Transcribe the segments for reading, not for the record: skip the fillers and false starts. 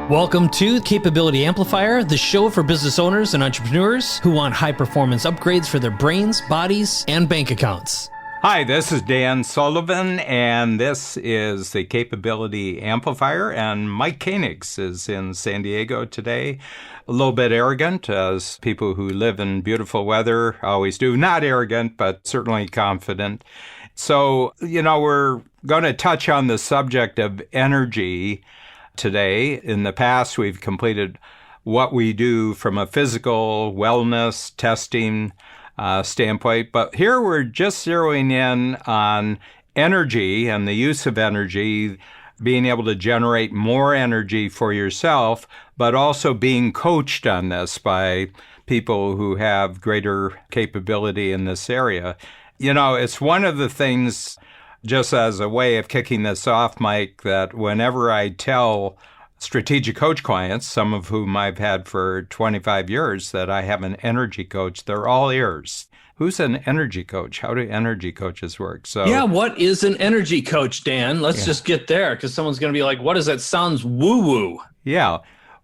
Welcome to Capability Amplifier, the show for business owners and entrepreneurs who want high-performance upgrades for their brains, bodies, and bank accounts. Hi, this is Dan Sullivan, and this is the Capability Amplifier, and Mike Koenigs is in San Diego today. A little bit arrogant, as people who live in beautiful weather always do. Not arrogant, but certainly confident. So, we're going to touch on the subject of energy today. In the past, we've completed what we do from a physical wellness testing standpoint, but here we're just zeroing in on energy and the use of energy, being able to generate more energy for yourself, but also being coached on this by people who have greater capability in this area. It's one of the things, just as a way of kicking this off, Mike, that whenever I tell strategic coach clients, some of whom I've had for 25 years, that I have an energy coach, they're all ears. Who's an energy coach? How do energy coaches work? Yeah, what is an energy coach, Dan? Let's just get there, because someone's going to be like, what is that? Sounds woo-woo. Yeah.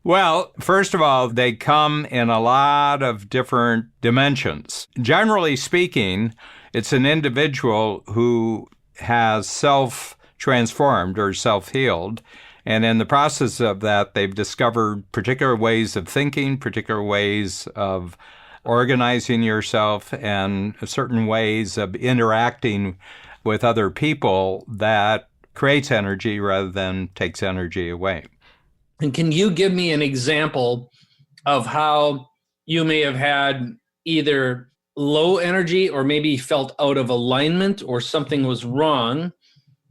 Well, first of all, they come in a lot of different dimensions. Generally speaking, it's an individual who has self-transformed or self-healed. And in the process of that, they've discovered particular ways of thinking, particular ways of organizing yourself, and certain ways of interacting with other people that creates energy rather than takes energy away. And can you give me an example of how you may have had either low energy or maybe felt out of alignment or something was wrong?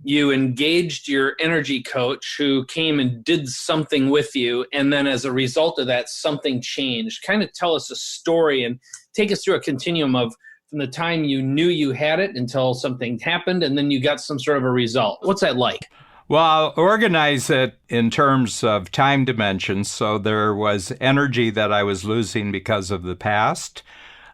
You engaged your energy coach who came and did something with you, and then as a result of that, something changed. Kind of tell us a story and take us through a continuum of from the time you knew you had it until something happened, and then you got some sort of a result. What's that like? Well, I'll organize it in terms of time dimensions. So there was energy that I was losing because of the past.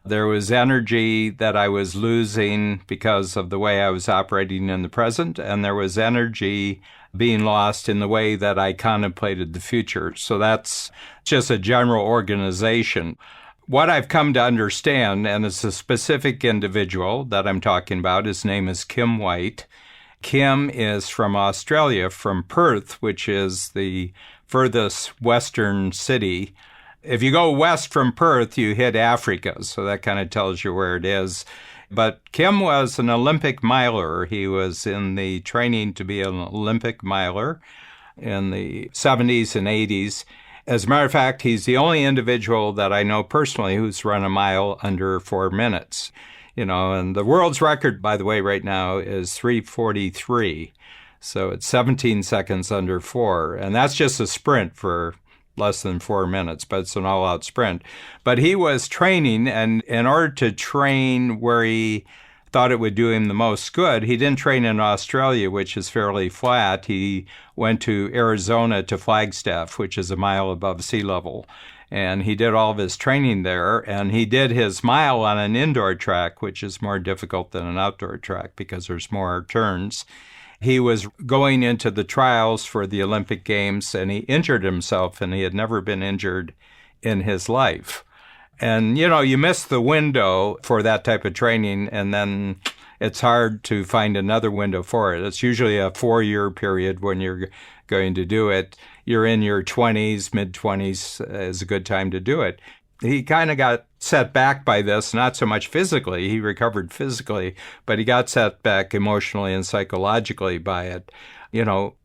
There was energy that I was losing because of the way I was operating in the present, and there was energy being lost in the way that I contemplated the future. So that's just a general organization. What I've come to understand, and it's a specific individual that I'm talking about, his name is Kim White. Kim is from Australia, from Perth, which is the furthest western city. If you go west from Perth, you hit Africa, so that kind of tells you where it is. But Kim was an Olympic miler. He was in the training to be an Olympic miler in the 70s and 80s. As a matter of fact, he's the only individual that I know personally who's run a mile under 4 minutes. And the world's record, by the way, right now is 3:43. So it's 17 seconds under 4. And that's just a sprint for less than 4 minutes, but it's an all-out sprint. But he was training, and in order to train where he thought it would do him the most good, he didn't train in Australia, which is fairly flat. He went to Arizona to Flagstaff, which is a mile above sea level. And he did all of his training there, and he did his mile on an indoor track, which is more difficult than an outdoor track because there's more turns. He was going into the trials for the Olympic Games, and he injured himself, and he had never been injured in his life. And, you miss the window for that type of training, and then it's hard to find another window for it. It's usually a 4-year period when you're going to do it. You're in your 20s, mid-20s is a good time to do it. He kind of got set back by this, not so much physically. He recovered physically, but he got set back emotionally and psychologically by it.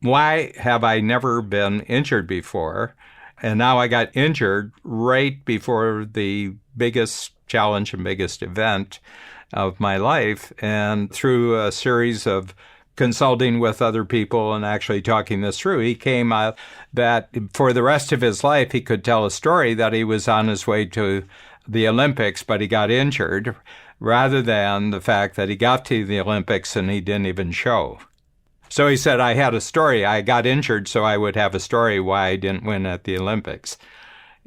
Why have I never been injured before? And now I got injured right before the biggest challenge and biggest event of my life. And through a series of consulting with other people and actually talking this through, he came out that for the rest of his life, he could tell a story that he was on his way to the Olympics, but he got injured, rather than the fact that he got to the Olympics and he didn't even show. So he said, I had a story. I got injured, so I would have a story why I didn't win at the Olympics.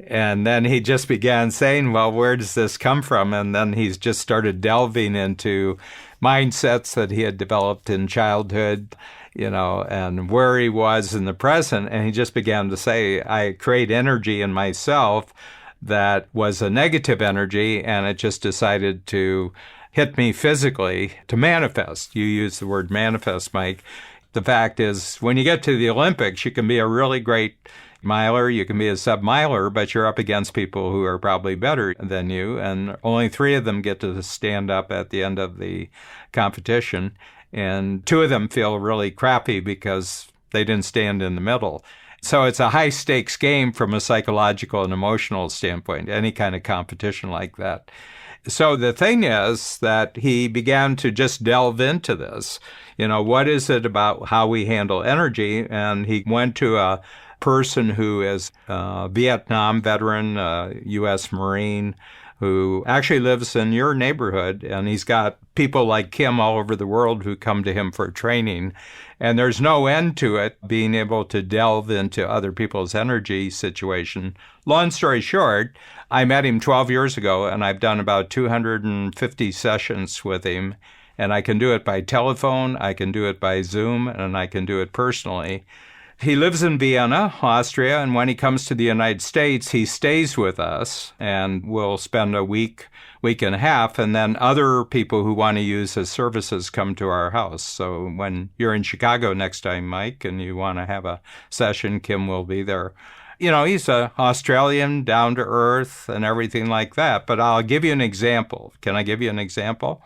And then he just began saying, well, where does this come from? And then he's just started delving into mindsets that he had developed in childhood, and where he was in the present. And he just began to say, I create energy in myself that was a negative energy, and it just decided to hit me physically to manifest. You use the word manifest, Mike. The fact is, when you get to the Olympics, you can be a really great miler, you can be a sub-miler, but you're up against people who are probably better than you, and only 3 of them get to stand up at the end of the competition, and 2 of them feel really crappy because they didn't stand in the middle. So it's a high-stakes game from a psychological and emotional standpoint, any kind of competition like that. So the thing is that he began to just delve into this. What is it about how we handle energy? And he went to a person who is a Vietnam veteran, a U.S. Marine, who actually lives in your neighborhood, and he's got people like Kim all over the world who come to him for training. And there's no end to it, being able to delve into other people's energy situation. Long story short, I met him 12 years ago, and I've done about 250 sessions with him. And I can do it by telephone, I can do it by Zoom, and I can do it personally. He lives in Vienna, Austria, and when he comes to the United States, he stays with us, and we'll spend a week and a half, and then other people who want to use his services come to our house. So when you're in Chicago next time, Mike, and you want to have a session, Kim will be there. He's an Australian, down to earth, and everything like that. But I'll give you an example. Can I give you an example?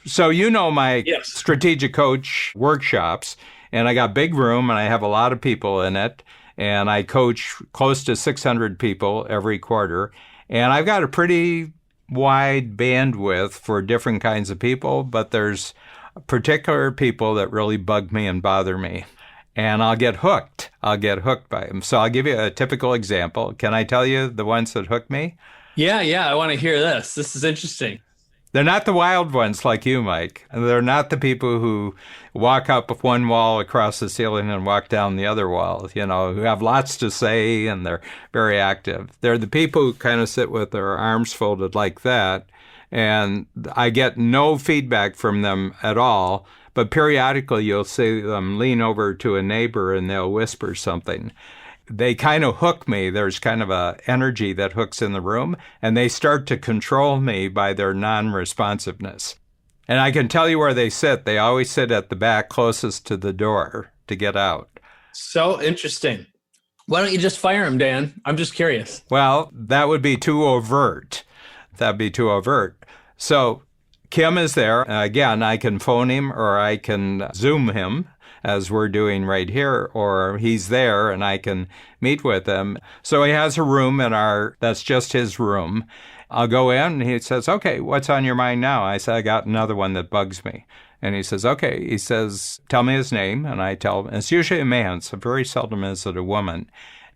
So my Yes. strategic coach workshops, and I got a big room, and I have a lot of people in it, and I coach close to 600 people every quarter, and I've got a pretty wide bandwidth for different kinds of people, but there's particular people that really bug me and bother me, and I'll get hooked. I'll get hooked by them. So I'll give you a typical example. Can I tell you the ones that hook me? Yeah, I want to hear this. This is interesting. They're not the wild ones like you, Mike. They're not the people who walk up one wall across the ceiling and walk down the other wall, who have lots to say and they're very active. They're the people who kind of sit with their arms folded like that, and I get no feedback from them at all, but periodically you'll see them lean over to a neighbor and they'll whisper something. They kind of hook me. There's kind of a energy that hooks in the room, and they start to control me by their non-responsiveness. And I can tell you where they sit. They always sit at the back closest to the door to get out. So interesting. Why don't you just fire him, Dan? I'm just curious. Well, that would be too overt. That'd be too overt. So Kim is there. Again, I can phone him or I can Zoom him, as we're doing right here, or he's there and I can meet with him. So he has a room that's just his room. I'll go in and he says, okay, what's on your mind now? I said, I got another one that bugs me. And he says, okay. He says, tell me his name. And I tell him, it's usually a man, so very seldom is it a woman.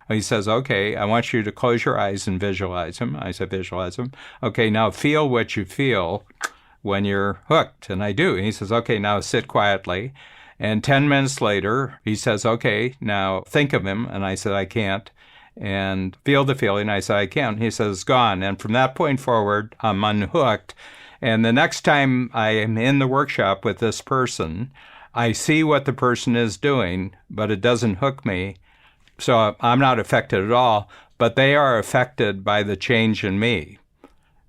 He says, okay, I want you to close your eyes and visualize him. I said, visualize him. Okay, now feel what you feel when you're hooked. And I do. And he says, okay, now sit quietly. And 10 minutes later, he says, okay, now think of him. And I said, I can't. And feel the feeling. I said, I can't. He says, it's gone. And from that point forward, I'm unhooked. And the next time I am in the workshop with this person, I see what the person is doing, but it doesn't hook me. So I'm not affected at all, but they are affected by the change in me.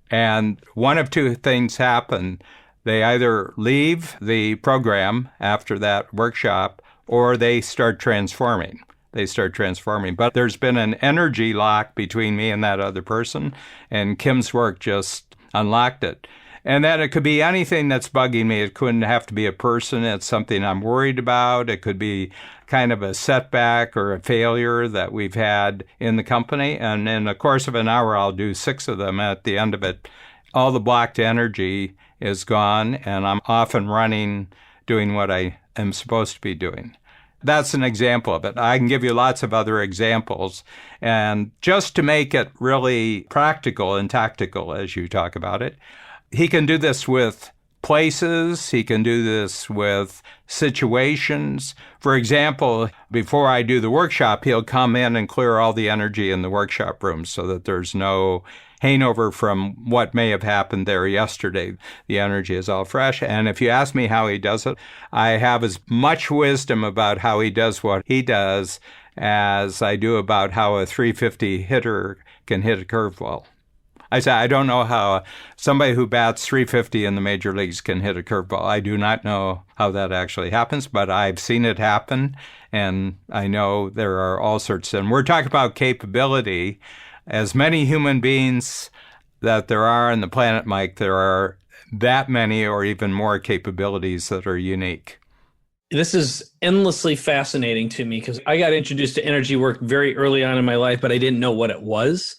And one of 2 things happen. They either leave the program after that workshop or they start transforming. But there's been an energy lock between me and that other person, and Kim's work just unlocked it. And then it could be anything that's bugging me. It couldn't have to be a person. It's something I'm worried about. It could be kind of a setback or a failure that we've had in the company. And in the course of an hour, I'll do 6 of them. At the end of it, all the blocked energy is gone, and I'm off and running, doing what I am supposed to be doing. That's an example of it. I can give you lots of other examples. And just to make it really practical and tactical, as you talk about it, he can do this with places. He can do this with situations. For example, before I do the workshop, he'll come in and clear all the energy in the workshop room so that there's no hangover from what may have happened there yesterday. The energy is all fresh. And if you ask me how he does it, I have as much wisdom about how he does what he does as I do about how a 350 hitter can hit a curveball. I say, I don't know how somebody who bats 350 in the major leagues can hit a curveball. I do not know how that actually happens, but I've seen it happen, and I know there are all sorts. And we're talking about capability. As many human beings that there are on the planet, Mike, there are that many or even more capabilities that are unique. This is endlessly fascinating to me because I got introduced to energy work very early on in my life, but I didn't know what it was.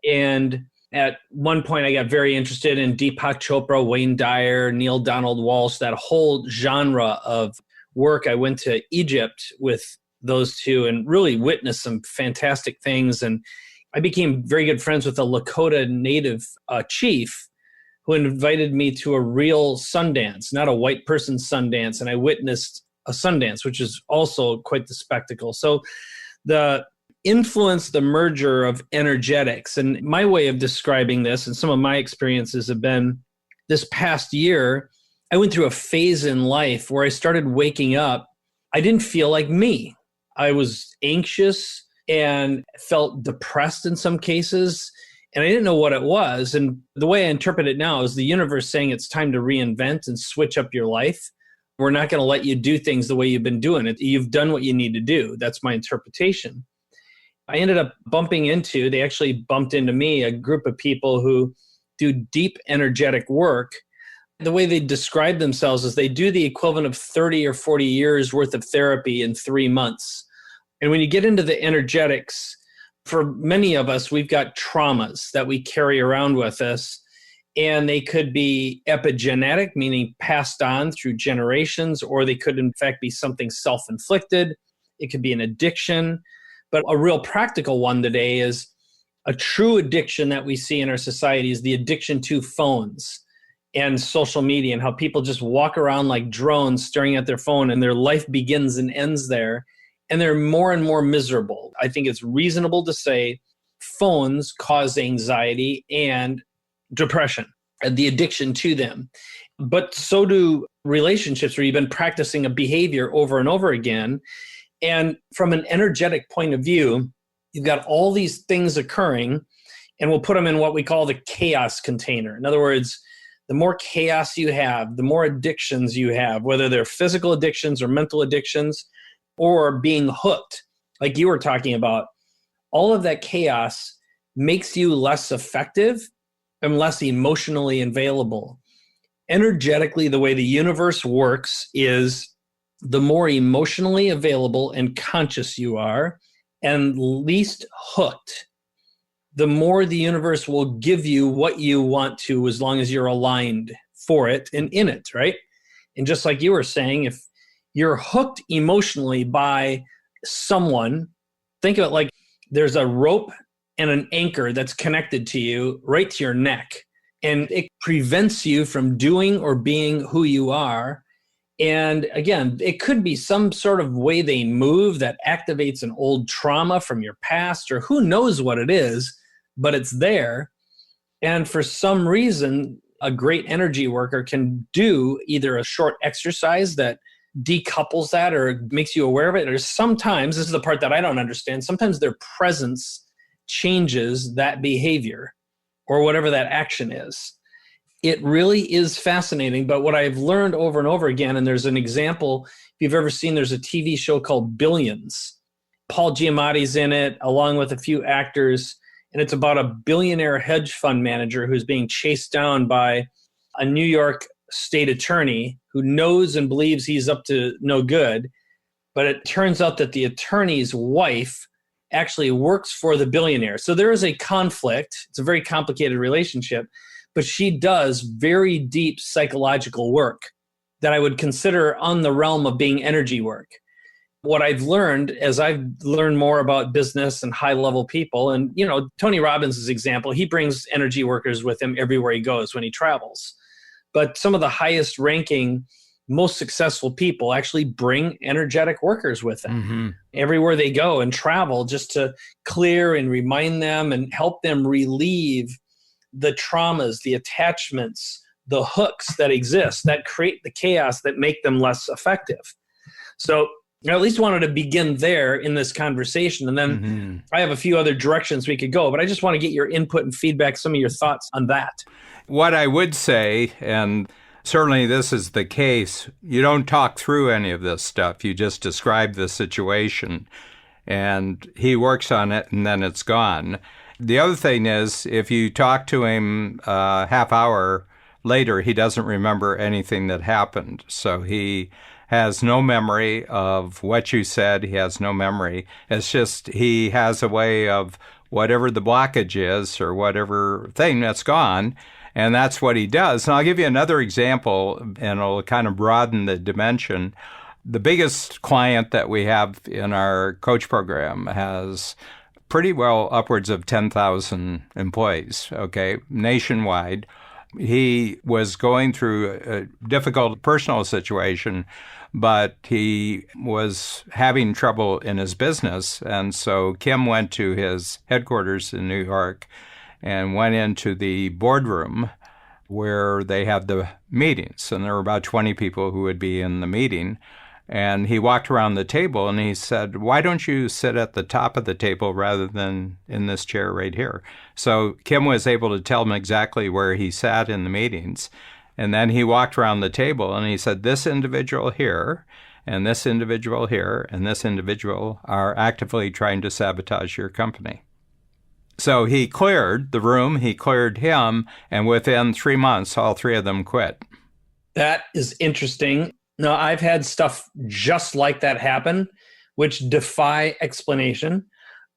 And at one point, I got very interested in Deepak Chopra, Wayne Dyer, Neil Donald Walsh, that whole genre of work. I went to Egypt with those two and really witnessed some fantastic things. And I became very good friends with a Lakota native chief who invited me to a real Sundance, not a white person Sundance. And I witnessed a Sundance, which is also quite the spectacle. So the influence, the merger of energetics, and my way of describing this, and some of my experiences have been this past year, I went through a phase in life where I started waking up. I didn't feel like me. I was anxious and felt depressed in some cases, and I didn't know what it was. And the way I interpret it now is the universe saying it's time to reinvent and switch up your life. We're not going to let you do things the way you've been doing it. You've done what you need to do. That's my interpretation. I ended up they actually bumped into me, a group of people who do deep energetic work. The way they describe themselves is they do the equivalent of 30 or 40 years worth of therapy in 3 months. And when you get into the energetics, for many of us, we've got traumas that we carry around with us. And they could be epigenetic, meaning passed on through generations, or they could in fact be something self-inflicted. It could be an addiction. But a real practical one today is a true addiction that we see in our society is the addiction to phones and social media, and how people just walk around like drones staring at their phone, and their life begins and ends there. And they're more and more miserable. I think it's reasonable to say phones cause anxiety and depression and the addiction to them. But so do relationships where you've been practicing a behavior over and over again. And from an energetic point of view, you've got all these things occurring, and we'll put them in what we call the chaos container. In other words, the more chaos you have, the more addictions you have, whether they're physical addictions or mental addictions or being hooked, like you were talking about, all of that chaos makes you less effective and less emotionally available. Energetically, the way the universe works is the more emotionally available and conscious you are and least hooked, the more the universe will give you what you want to, as long as you're aligned for it and in it, right? And just like you were saying, if you're hooked emotionally by someone, think of it like there's a rope and an anchor that's connected to you right to your neck. And it prevents you from doing or being who you are. And again, it could be some sort of way they move that activates an old trauma from your past, or who knows what it is, but it's there. And for some reason, a great energy worker can do either a short exercise that decouples that or makes you aware of it, or sometimes, this is the part that I don't understand, sometimes their presence changes that behavior or whatever that action is. It really is fascinating. But what I've learned over and over again, and there's an example, if you've ever seen, there's a TV show called Billions. Paul Giamatti's in it, along with a few actors, and it's about a billionaire hedge fund manager who's being chased down by a New York state attorney who knows and believes he's up to no good. But it turns out that the attorney's wife actually works for the billionaire. So there is a conflict. It's a very complicated relationship, but she does very deep psychological work that I would consider on the realm of being energy work. What I've learned as I've learned more about business and high-level people, and Tony Robbins' example, he brings energy workers with him everywhere he goes when he travels. But some of the highest ranking, most successful people actually bring energetic workers with them everywhere they go and travel, just to clear and remind them and help them relieve the traumas, the attachments, the hooks that exist that create the chaos that make them less effective. So I at least wanted to begin there in this conversation. And then I have a few other directions we could go, but I just want to get your input and feedback, some of your thoughts on that. What I would say, and certainly this is the case, you don't talk through any of this stuff. You just describe the situation, and he works on it, and then it's gone. The other thing is, if you talk to him a half hour later, he doesn't remember anything that happened. So he has no memory of what you said. He has no memory. It's just he has a way of whatever the blockage is or whatever thing that's gone, and that's what he does. And I'll give you another example, and it'll kind of broaden the dimension. The biggest client that we have in our coach program has pretty well upwards of 10,000 employees, okay, nationwide. He was going through a difficult personal situation, but he was having trouble in his business. And so Kim went to his headquarters in New York and went into the boardroom where they had the meetings. And there were about 20 people who would be in the meeting. And he walked around the table and he said, "Why don't you sit at the top of the table rather than in this chair right here?" So Kim was able to tell him exactly where he sat in the meetings. And then he walked around the table and he said, "This individual here, and this individual here, and this individual are actively trying to sabotage your company." So he cleared the room, he cleared him, and within 3 months, all three of them quit. That is interesting. No, I've had stuff just like that happen, which defy explanation.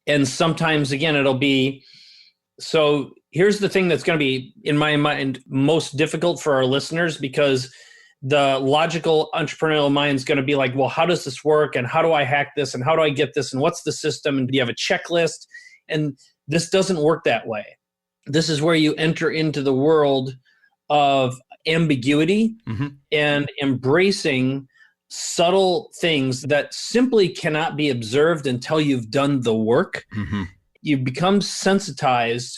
And sometimes, again, it'll be, so here's the thing that's going to be, in my mind, most difficult for our listeners, because the logical entrepreneurial mind is going to be like, well, how does this work? And how do I hack this? And how do I get this? And what's the system? And do you have a checklist? And this doesn't work that way. This is where you enter into the world of ambiguity and embracing subtle things that simply cannot be observed until you've done the work. You become sensitized,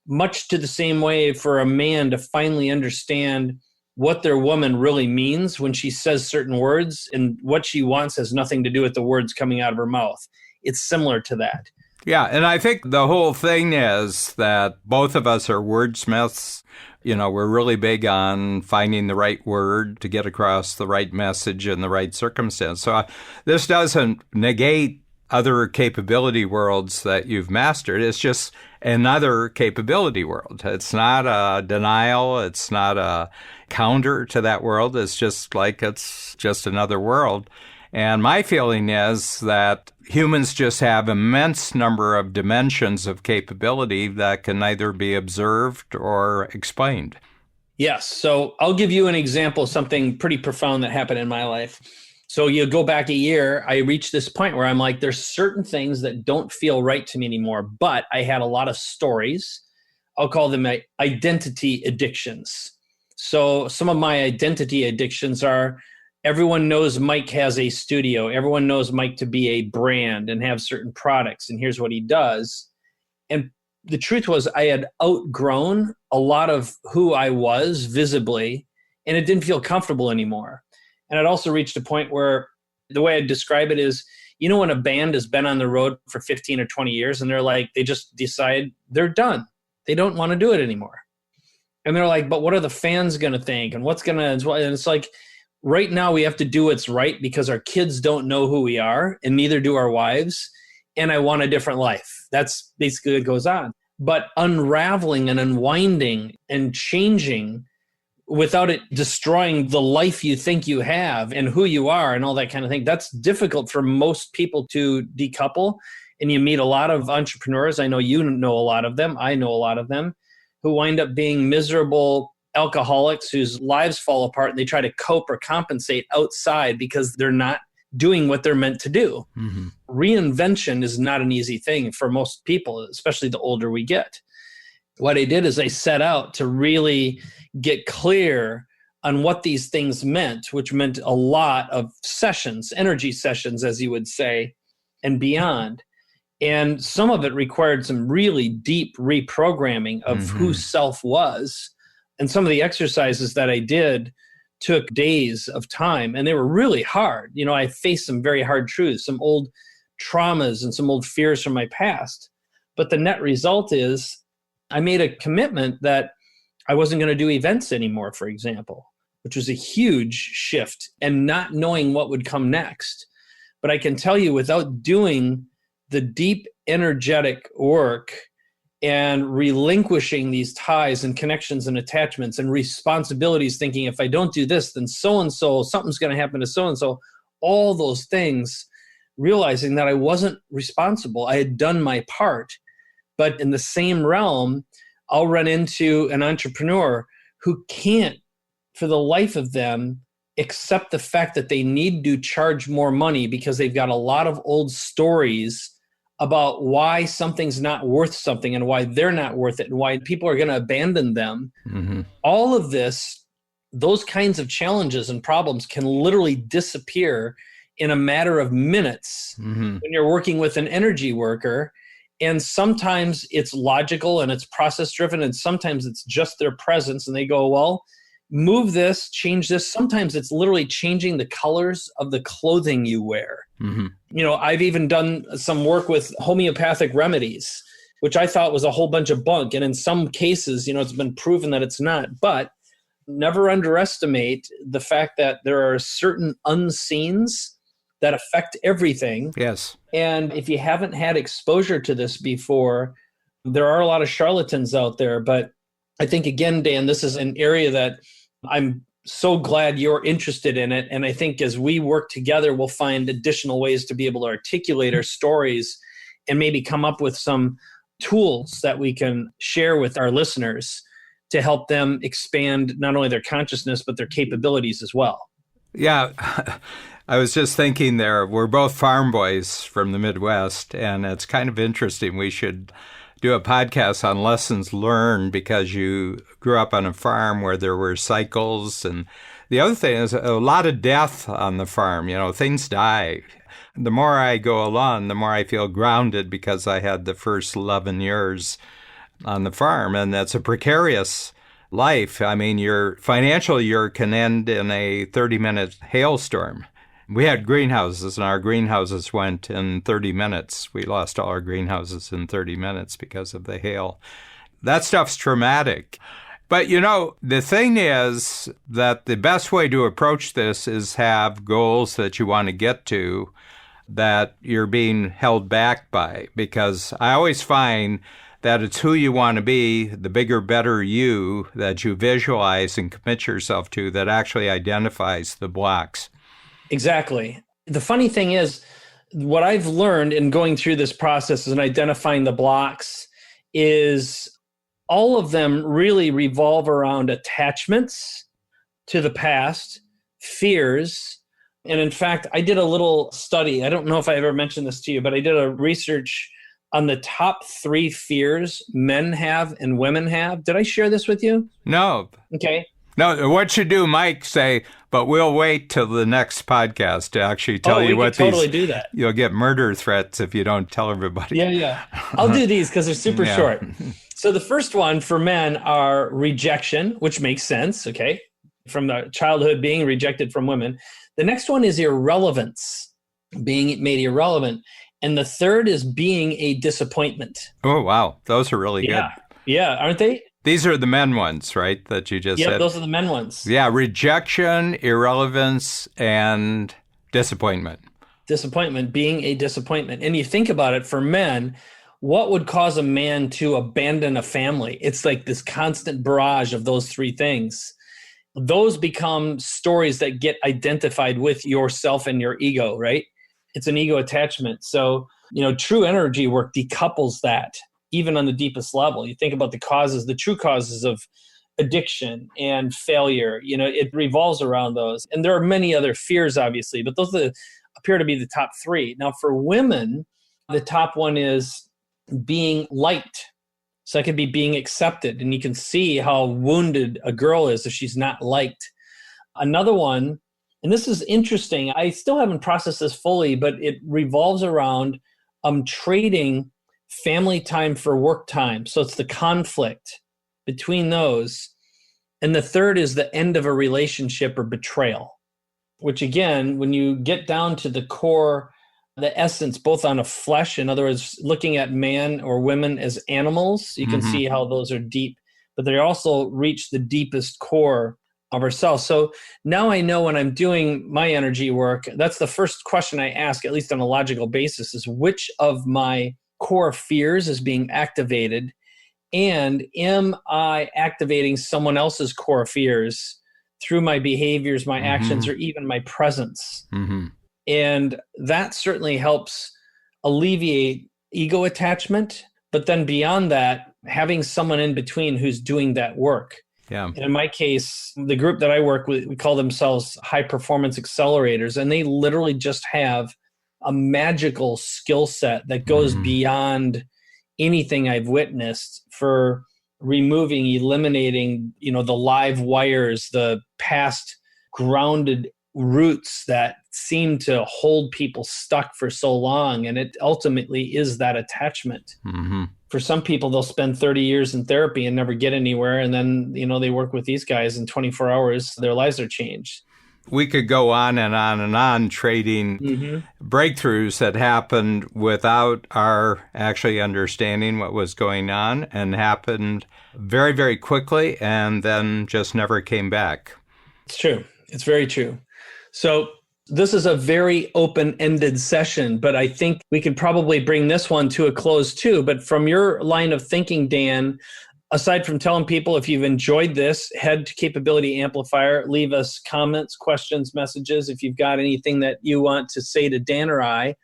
much to the same way for a man to finally understand what their woman really means when she says certain words, and what she wants has nothing to do with the words coming out of her mouth. It's similar to that. Yeah, and I think the whole thing is that both of us are wordsmiths. You know, we're really big on finding the right word to get across the right message in the right circumstance. So this doesn't negate other capability worlds that you've mastered. It's just another capability world. It's not a denial. It's not a counter to that world. It's just like it's just another world. And my feeling is that humans just have immense number of dimensions of capability that can neither be observed or explained. Yes. So I'll give you an example of something pretty profound that happened in my life. So you go back a year, I reached this point where I'm like, there's certain things that don't feel right to me anymore, but I had a lot of stories. I'll call them identity addictions. So some of my identity addictions are, everyone knows Mike has a studio. Everyone knows Mike to be a brand and have certain products, and here's what he does. And the truth was, I had outgrown a lot of who I was visibly, and it didn't feel comfortable anymore. And I'd also reached a point where the way I describe it is, you know, when a band has been on the road for 15 or 20 years and they're like, they just decide they're done. They don't want to do it anymore. And they're like, but what are the fans going to think? And what's going to, and it's like, right now we have to do what's right because our kids don't know who we are, and neither do our wives. And I want a different life. That's basically what goes on. But unraveling and unwinding and changing without it destroying the life you think you have and who you are and all that kind of thing, that's difficult for most people to decouple. And you meet a lot of entrepreneurs. I know you know a lot of them. I know a lot of them who wind up being miserable alcoholics whose lives fall apart, and they try to cope or compensate outside because they're not doing what they're meant to do. Reinvention is not an easy thing for most people, especially the older we get. What I did is I set out to really get clear on what these things meant, which meant a lot of sessions, energy sessions, as you would say, and beyond. And some of it required some really deep reprogramming of who self was. And some of the exercises that I did took days of time, and they were really hard. I faced some very hard truths, some old traumas and some old fears from my past. But the net result is I made a commitment that I wasn't going to do events anymore, for example, which was a huge shift, and not knowing what would come next. But I can tell you, without doing the deep energetic work and relinquishing these ties and connections and attachments and responsibilities, thinking if I don't do this, then so-and-so, something's going to happen to so-and-so, all those things, realizing that I wasn't responsible. I had done my part. But in the same realm, I'll run into an entrepreneur who can't, for the life of them, accept the fact that they need to charge more money because they've got a lot of old stories about why something's not worth something and why they're not worth it and why people are going to abandon them. All of this, those kinds of challenges and problems can literally disappear in a matter of minutes when you're working with an energy worker. And sometimes it's logical and it's process driven, and sometimes it's just their presence and they go, well, move this, change this. Sometimes it's literally changing the colors of the clothing you wear. I've even done some work with homeopathic remedies, which I thought was a whole bunch of bunk. And in some cases, it's been proven that it's not. But never underestimate the fact that there are certain unseens that affect everything. Yes. And if you haven't had exposure to this before, there are a lot of charlatans out there. But I think, again, Dan, this is an area that I'm so glad you're interested in it. And I think as we work together, we'll find additional ways to be able to articulate our stories and maybe come up with some tools that we can share with our listeners to help them expand not only their consciousness, but their capabilities as well. Yeah. I was just thinking there, we're both farm boys from the Midwest, and it's kind of interesting. We should do a podcast on lessons learned because you grew up on a farm where there were cycles. And the other thing is a lot of death on the farm. Things die. The more I go along, the more I feel grounded because I had the first 11 years on the farm, and that's a precarious life. I mean, your financial year can end in a 30-minute hailstorm. We had greenhouses, and our greenhouses went in 30 minutes. We lost all our greenhouses in 30 minutes because of the hail. That stuff's traumatic. But, the thing is that the best way to approach this is have goals that you want to get to that you're being held back by. Because I always find that it's who you want to be, the bigger, better you that you visualize and commit yourself to that actually identifies the blocks. Exactly. The funny thing is, what I've learned in going through this process and identifying the blocks is all of them really revolve around attachments to the past, fears. And in fact, I did a little study. I don't know if I ever mentioned this to you, but I did a research on the top 3 fears men have and women have. Did I share this with you? No. Okay. No, what you do, Mike, say, but we'll wait till the next podcast to actually tell you what totally do that. You'll get murder threats if you don't tell everybody. Yeah. I'll do these because they're super short. So the first one for men are rejection, which makes sense, okay, from the childhood being rejected from women. The next one is irrelevance, being made irrelevant. And the third is being a disappointment. Oh, wow. Those are really good. Yeah, aren't they? These are the men ones, right, that you just said? Yeah, those are the men ones. Yeah, rejection, irrelevance, and disappointment. Disappointment, being a disappointment. And you think about it, for men, what would cause a man to abandon a family? It's like this constant barrage of those 3 things. Those become stories that get identified with yourself and your ego, right? It's an ego attachment. So, true energy work decouples that. Even on the deepest level, you think about the true causes of addiction and failure, it revolves around those. And there are many other fears, obviously, but those appear to be the top 3. Now, for women, the top one is being liked. So that could be being accepted. And you can see how wounded a girl is if she's not liked. Another one, and this is interesting, I still haven't processed this fully, but it revolves around trading family time for work time. So it's the conflict between those. And the third is the end of a relationship or betrayal, which again, when you get down to the core, the essence, both on a flesh, in other words, looking at man or women as animals, you can see how those are deep, but they also reach the deepest core of ourselves. So now I know when I'm doing my energy work, that's the first question I ask, at least on a logical basis, is which of my core fears is being activated? And am I activating someone else's core fears through my behaviors, my actions, or even my presence? And that certainly helps alleviate ego attachment. But then beyond that, having someone in between who's doing that work. Yeah. And in my case, the group that I work with, we call themselves high performance accelerators, and they literally just have a magical skill set that goes beyond anything I've witnessed for removing, eliminating, the live wires, the past grounded roots that seem to hold people stuck for so long. And it ultimately is that attachment. For some people, they'll spend 30 years in therapy and never get anywhere. And then, they work with these guys in 24 hours, their lives are changed. We could go on and on and on trading breakthroughs that happened without our actually understanding what was going on, and happened very, very quickly and then just never came back. It's true. It's very true. So this is a very open-ended session, but I think we could probably bring this one to a close too. But from your line of thinking, Dan, aside from telling people if you've enjoyed this, head to Capability Amplifier, leave us comments, questions, messages, if you've got anything that you want to say to Dan or I.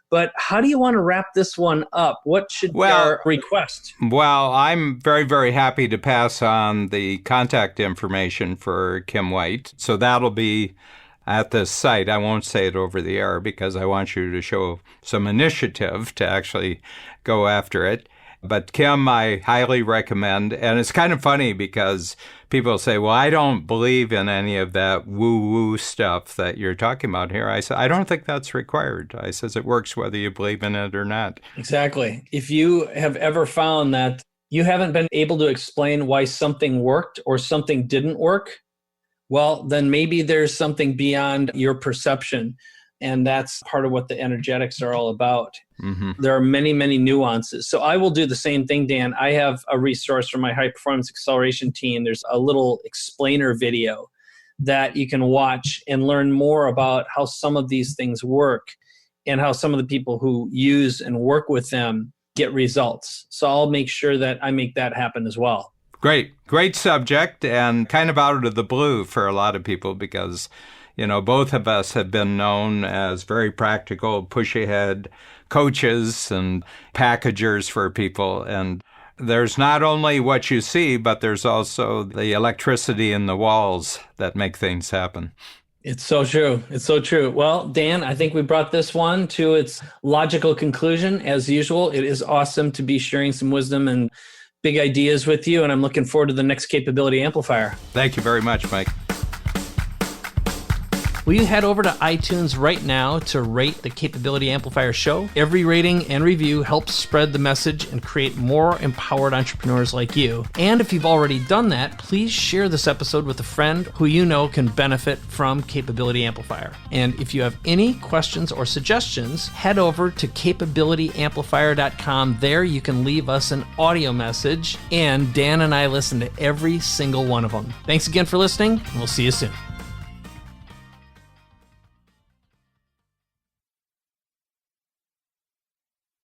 But how do you want to wrap this one up? What should be our request? Well, I'm very, very happy to pass on the contact information for Kim White. So that'll be at this site. I won't say it over the air because I want you to show some initiative to actually go after it. But Kim, I highly recommend. And it's kind of funny because people say, well, I don't believe in any of that woo-woo stuff that you're talking about here. I said, I don't think that's required. I says it works whether you believe in it or not. Exactly. If you have ever found that you haven't been able to explain why something worked or something didn't work, well, then maybe there's something beyond your perception. And that's part of what the energetics are all about. There are many, many nuances. So I will do the same thing, Dan. I have a resource from my high performance acceleration team. There's a little explainer video that you can watch and learn more about how some of these things work and how some of the people who use and work with them get results. So I'll make sure that I make that happen as well. Great subject, and kind of out of the blue for a lot of people because, both of us have been known as very practical, push-ahead coaches and packagers for people. And there's not only what you see, but there's also the electricity in the walls that make things happen. It's so true. It's so true. Well, Dan, I think we brought this one to its logical conclusion. As usual, it is awesome to be sharing some wisdom and big ideas with you, and I'm looking forward to the next Capability Amplifier. Thank you very much, Mike. Will you head over to iTunes right now to rate the Capability Amplifier show? Every rating and review helps spread the message and create more empowered entrepreneurs like you. And if you've already done that, please share this episode with a friend who you know can benefit from Capability Amplifier. And if you have any questions or suggestions, head over to capabilityamplifier.com. There you can leave us an audio message, and Dan and I listen to every single one of them. Thanks again for listening, and we'll see you soon.